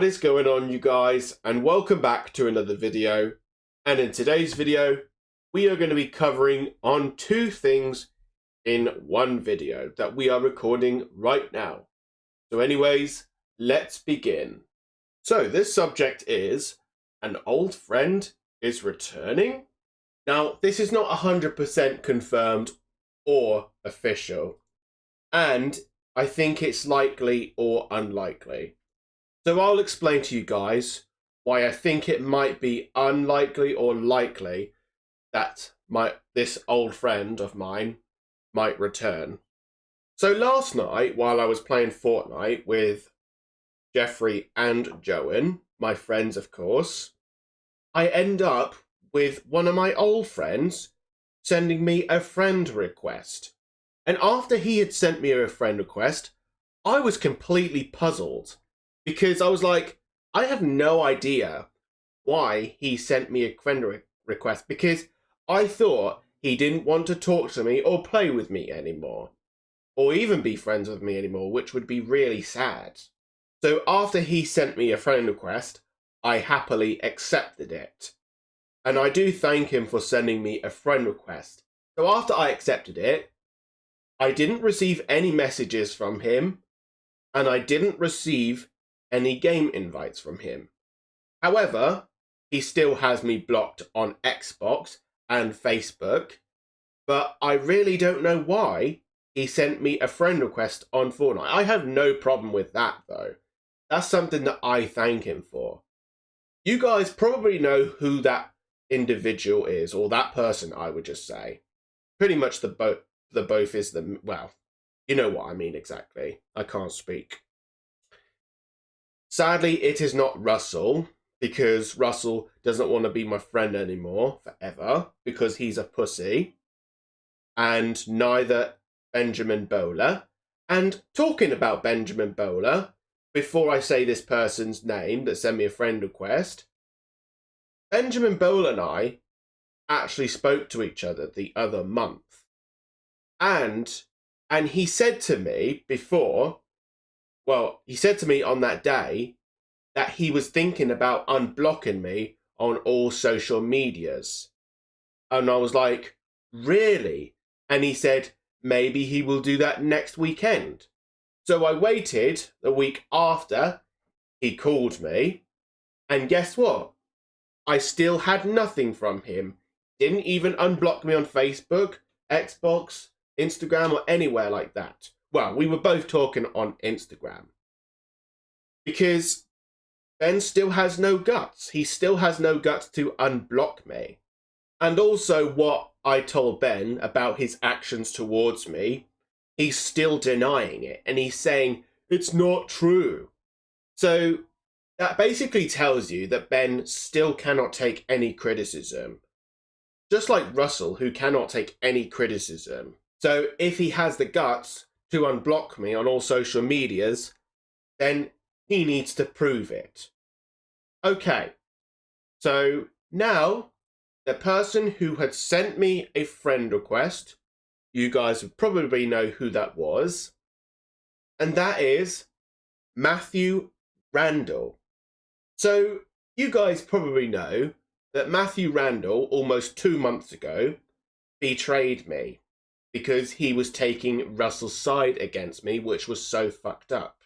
What is going on, you guys, and welcome back to another video. And in today's video we are going to be covering on two things in one video that we are recording right now. So anyways, let's begin. So this subject is an old friend is returning. Now this is not 100% confirmed or official, and I think it's likely or unlikely. So I'll explain to you guys why I think it might be unlikely or likely that this old friend of mine might return. So last night, while I was playing Fortnite with Jeffrey and Joan, my friends of course, I end up with one of my old friends sending me a friend request. And after he had sent me a friend request, I was completely puzzled. Because I was like, I have no idea why he sent me a friend request, because I thought he didn't want to talk to me or play with me anymore, or even be friends with me anymore, which would be really sad. So after he sent me a friend request, I happily accepted it. And I do thank him for sending me a friend request. So after I accepted it, I didn't receive any messages from him, and I didn't receive any game invites from him. However, he still has me blocked on Xbox and Facebook, but I really don't know why he sent me a friend request on Fortnite. I have no problem with that though. That's something that I thank him for. You guys probably know who that individual is, or that person, I would just say. Pretty much the both is the, well, you know what I mean exactly. I can't speak. Sadly, it is not Russell, because Russell doesn't want to be my friend anymore forever, because he's a pussy. And neither Benjamin Bowler. And talking about Benjamin Bowler, before I say this person's name that sent me a friend request, Benjamin Bowler and I actually spoke to each other the other month. And he said to me before, well, he said to me on that day that he was thinking about unblocking me on all social medias. And I was like, really? And he said, maybe he will do that next weekend. So I waited the week after he called me, and guess what? I still had nothing from him. Didn't even unblock me on Facebook, Xbox, Instagram, or anywhere like that. Well, we were both talking on Instagram. Because Ben still has no guts. He still has no guts to unblock me. And also what I told Ben about his actions towards me, he's still denying it. And he's saying, it's not true. So that basically tells you that Ben still cannot take any criticism. Just like Russell, who cannot take any criticism. So if he has the guts to unblock me on all social medias, then he needs to prove it. Okay, so now the person who had sent me a friend request, you guys would probably know who that was, and that is Matthew Randall. So you guys probably know that Matthew Randall, almost 2 months ago, betrayed me because he was taking Russell's side against me, which was so fucked up.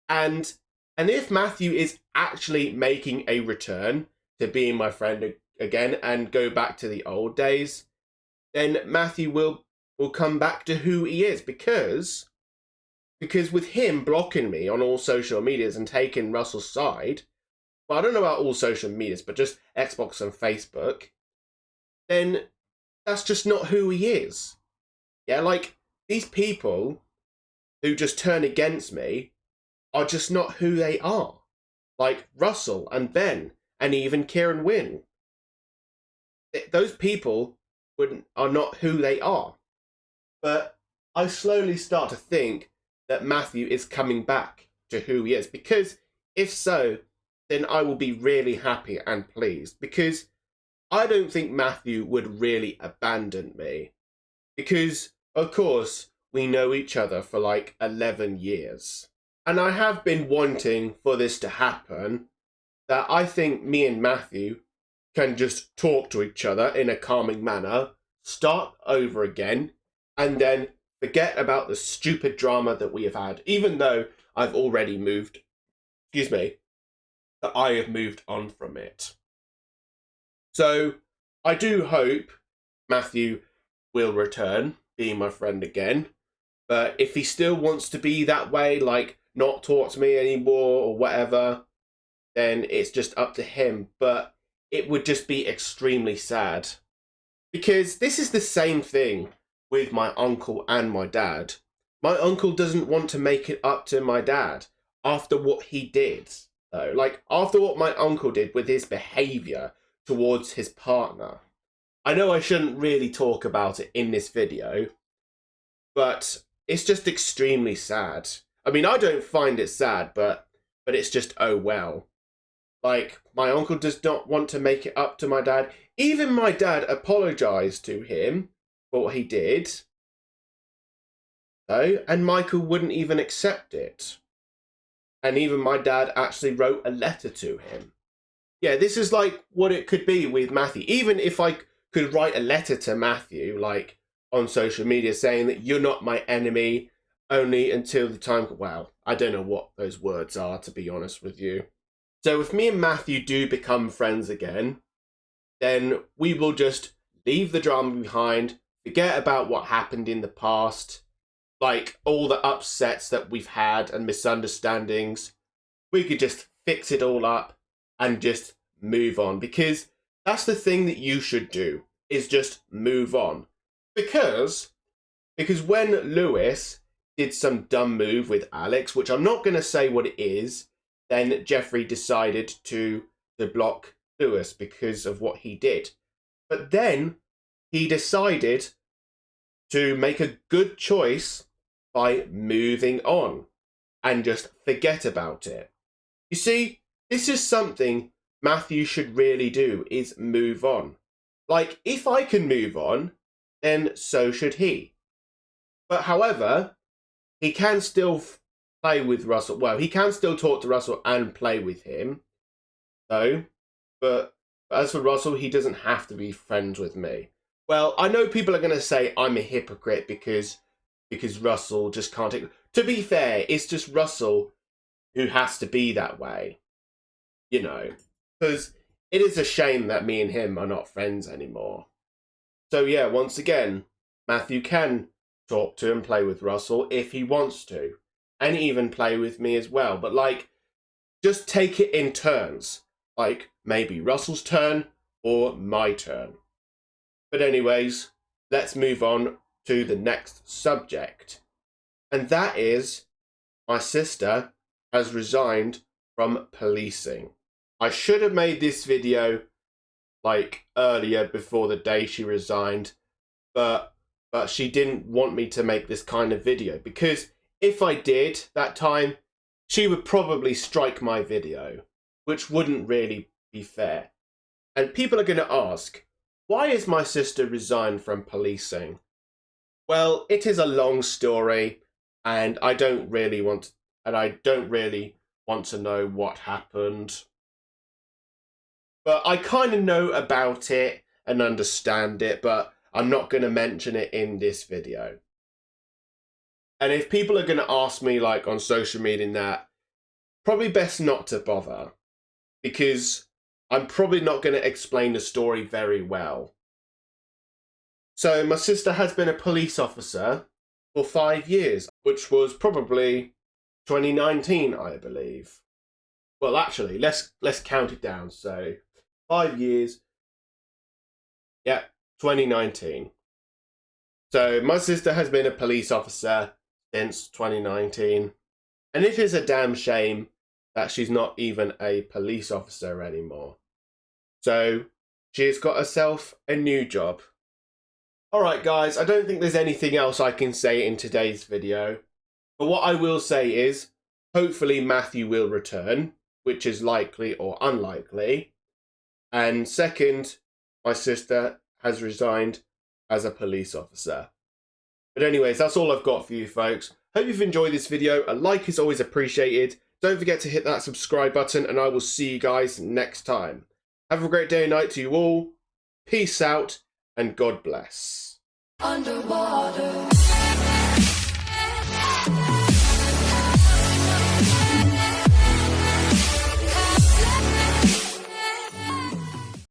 And if Matthew is actually making a return to being my friend again and go back to the old days, then Matthew will come back to who he is, because with him blocking me on all social medias and taking Russell's side, well, I don't know about all social medias, but just Xbox and Facebook, then that's just not who he is. Yeah, like, these people who just turn against me are just not who they are. Like Russell and Ben and even Kieran Wynn. Those people are not who they are. But I slowly start to think that Matthew is coming back to who he is. Because if so, then I will be really happy and pleased. Because I don't think Matthew would really abandon me. Because, of course, we know each other for like 11 years. and I have been wanting for this to happen, that I think me and Matthew can just talk to each other in a calming manner, start over again, and then forget about the stupid drama that we have had, even though I've already moved, that I have moved on from it. So I do hope Matthew will return, being my friend again. But if he still wants to be that way, like not talk to me anymore or whatever, then it's just up to him. But it would just be extremely sad. Because this is the same thing with my uncle and my dad. My uncle doesn't want to make it up to my dad after what he did. Though, like after what my uncle did with his behaviour towards his partner. I know I shouldn't really talk about it in this video, but it's just extremely sad. I mean, I don't find it sad, but it's just, oh well. Like, my uncle does not want to make it up to my dad. Even my dad apologised to him for what he did. So, and Michael wouldn't even accept it. And even my dad actually wrote a letter to him. Yeah, this is like what it could be with Matthew. Even if I could write a letter to Matthew, like, on social media saying that you're not my enemy only until the time, well, I don't know what those words are, to be honest with you. So if me and Matthew do become friends again, then we will just leave the drama behind, forget about what happened in the past, like all the upsets that we've had and misunderstandings. We could just fix it all up and just move on, because that's the thing that you should do, is just move on. Because when Lewis did some dumb move with Alex, which I'm not going to say what it is, then Jeffrey decided to block Lewis because of what he did. But then he decided to make a good choice by moving on and just forget about it. You see, this is something Matthew should really do, is move on. Like, if I can move on, then so should he. But however, he can still play with Russell. Well, he can still talk to Russell and play with him, though. But as for Russell, he doesn't have to be friends with me. Well, I know people are going to say I'm a hypocrite because Russell just can't take... To be fair, it's just Russell who has to be that way. You know, because it is a shame that me and him are not friends anymore. So yeah, once again, Matthew can talk to and play with Russell if he wants to. And even play with me as well. But like, just take it in turns. Like, maybe Russell's turn or my turn. But anyways, let's move on to the next subject. And that is, my sister has resigned from policing. I should have made this video like earlier, before the day she resigned, but she didn't want me to make this kind of video, because if I did that time, she would probably strike my video, which wouldn't really be fair. And people are going to ask, why is my sister resigned from policing? Well, it is a long story, and I don't really want to know what happened. But I kind of know about it and understand it, but I'm not going to mention it in this video. And if people are going to ask me, like, on social media and that, probably best not to bother, because I'm probably not going to explain the story very well. So my sister has been a police officer for 5 years, which was probably 2019, I believe. Well, actually, let's count it down. So 5 years. Yeah, 2019. So my sister has been a police officer since 2019. And it is a damn shame that she's not even a police officer anymore. So she's got herself a new job. Alright guys, I don't think there's anything else I can say in today's video. But what I will say is, hopefully Matthew will return, which is likely or unlikely. And second, my sister has resigned as a police officer. But anyways, that's all I've got for you folks. Hope you've enjoyed this video. A like is always appreciated. Don't forget to hit that subscribe button, and I will see you guys next time. Have a great day and night to you all. Peace out, and God bless. Underwater.